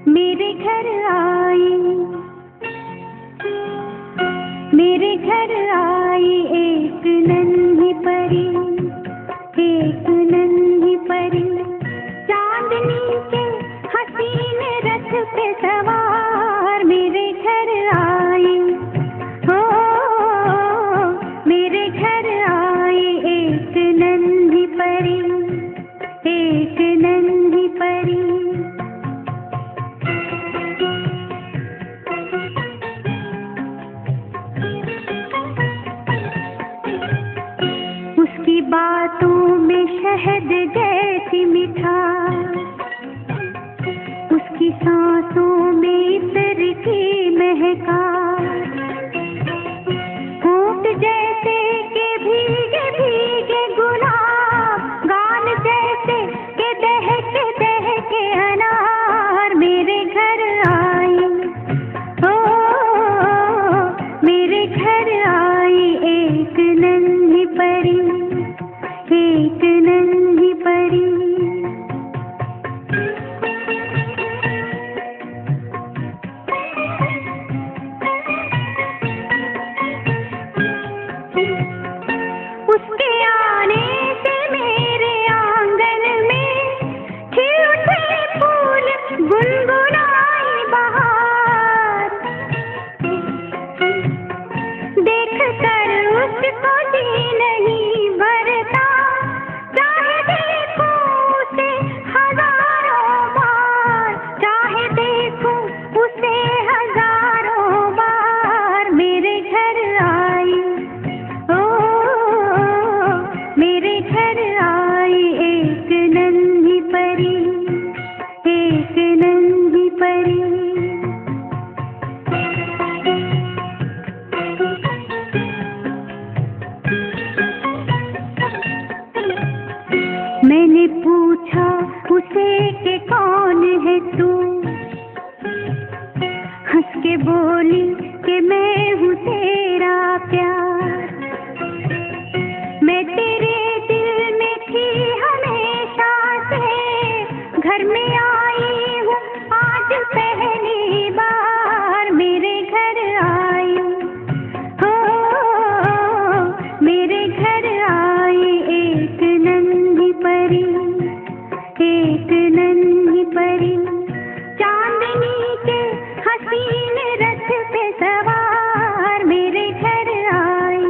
मेरे घर आई, मेरे घर आई एक नन्ही परी, एक नन्ही परी, चांदनी के हसीन रथ पे सवार। मेरे घर आई, हो मेरे घर आई एक नन्ही परी, एक नन्ही परी। उसकी बातों में शहद जैसी मिठास, उसकी सांसों में इत्र की महकास, होंठ जैसे के भीगे भीगे गुलाब, गाल जैसे के दहके अनार। मेरे घर आई, ओ मेरे घर आई एक नन्ही परी, एक नन्ही परी। उसके आने से मेरे आंगन में खिल उठे फूल, गुनगुनाई बहार। देख कर उसको जी नहीं भरता, चाहे देखूं उसे हजारों बार, चाहे देखूं उसे हजारों बार। मेरे घर आई, ओ मेरे घर आई एक नन्ही परी, एक नन्ही परी। मैंने पूछा उसे कि कौन है तू, हंस के बोली कि मैं हूँ तेरा प्यार। मैं तेरे दिल में थी हमेशा से, घर में आई हूँ आज पहली बार। मेरे घर आई, हो मेरे घर आई एक नन्ही परी, एक नन्ही परी, चांदनी के हसीन रथ पे सवार। मेरे घर आई,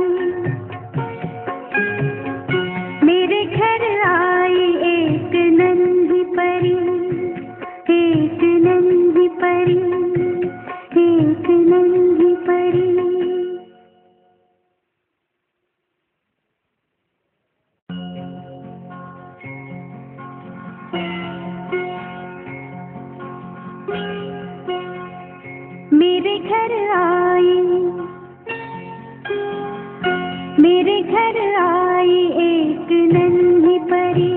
मेरे घर आई एक नन्ही परी, एक नन्ही परी, एक नन्ही परी। मेरे घर आई, मेरे घर आई एक नन्ही परी,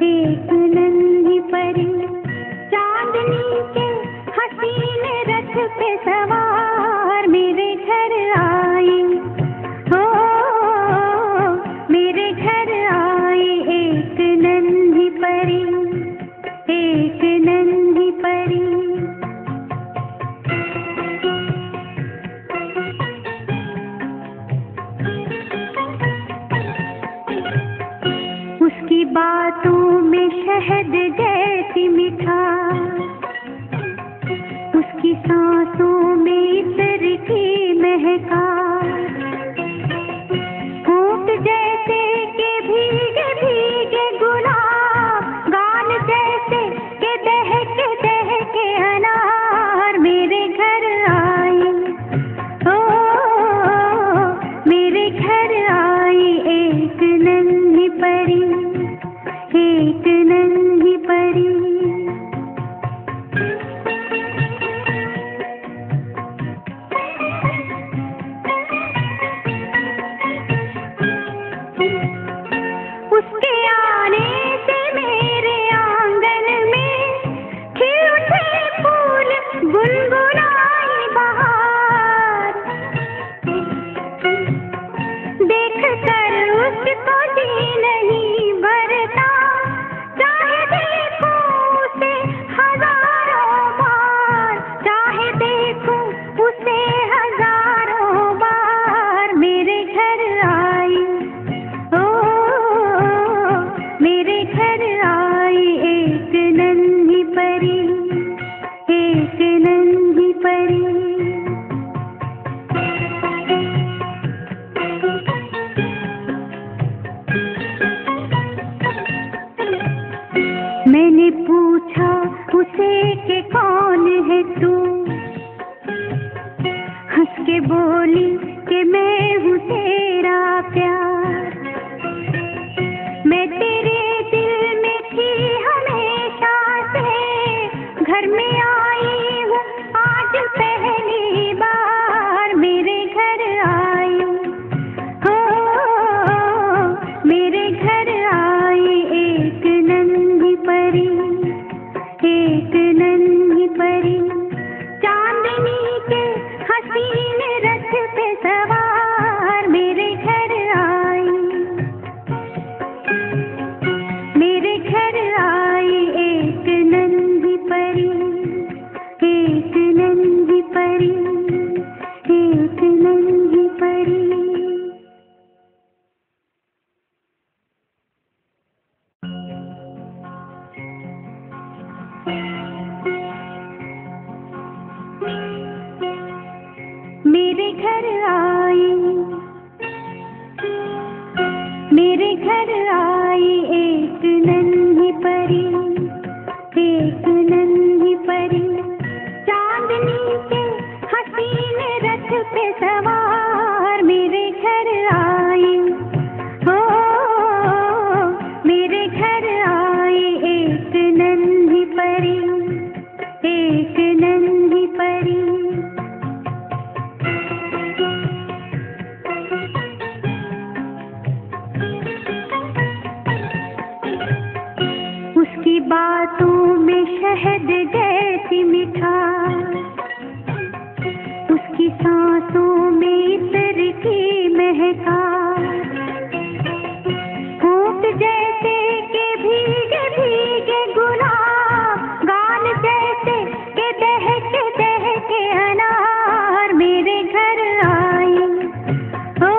एक नन्ही परी, चांदनी के हसीन रथ पे सवार। मेरे घर आई, हो मेरे घर आई एक नन्ही परी, एक नन्ही परी। उसकी बातों में शहद जैसी मिठास, उसकी सांसों में इत्र की महकास, होंठ जैसे के भीगे भीगे गुलाब, गाल जैसे के दहके अनार। मेरे घर आई, ओ मेरे घर आई एक नन्ही परी, एक नन्ही परी। उसके आने से मेरे आंगन में खिल उठे फूल, गुनगुनाई बहार। देख कर उसको जी नहीं घर आई एक नन्ही परी, एक नन्ही परी, चांदनी के हसीन रथ पे सवार मेरे घर आई। ओ मेरे घर आई एक नन्ही परी, एक नन्ही परी। उसकी बातों में शहद जैसी मिठास, उसकी सांसों में इत्र की महकास, होंठ जैसे के भीगे भीगे गुलाब, गाल जैसे के दहके अनार मेरे घर आई। ओ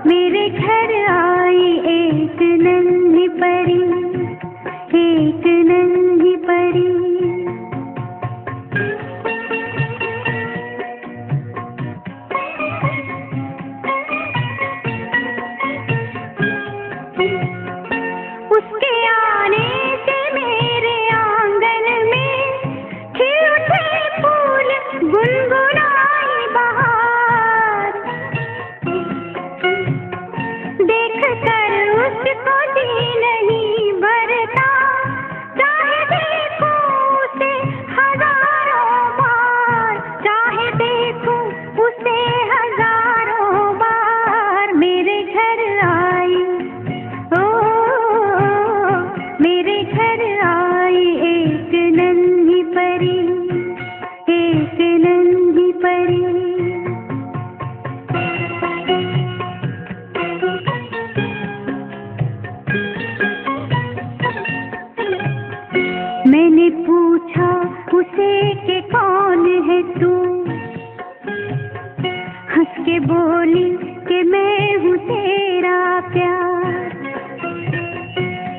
मेरे घर आई एक नन्ही परी, एक नन्ही परी। उसके आने से मेरे आंगन में खिल उठे फूल, गुनगुनाई बहार। देख कर उसको जी नहीं भरता, चाहे देखूं उसे हजारों बार, चाहे देखूं उसे हजारों बार मेरे घर आई। ओ मेरे घर आई एक नन्ही परी, एक नन्ही परी। मैंने पूछा उसे कि कौन है तू, हंस के बोली कि मैं हूँ तेरा प्यार।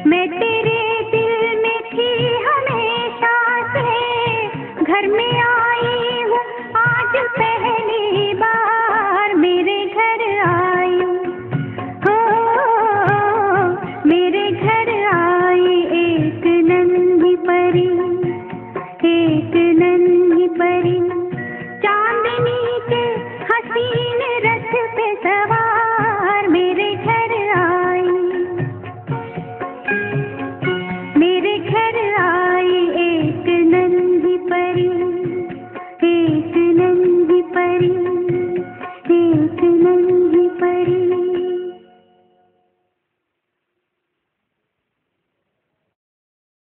मैं तेरे दिल में थी हमेशा से, घर में आई हूँ आज पहली बार।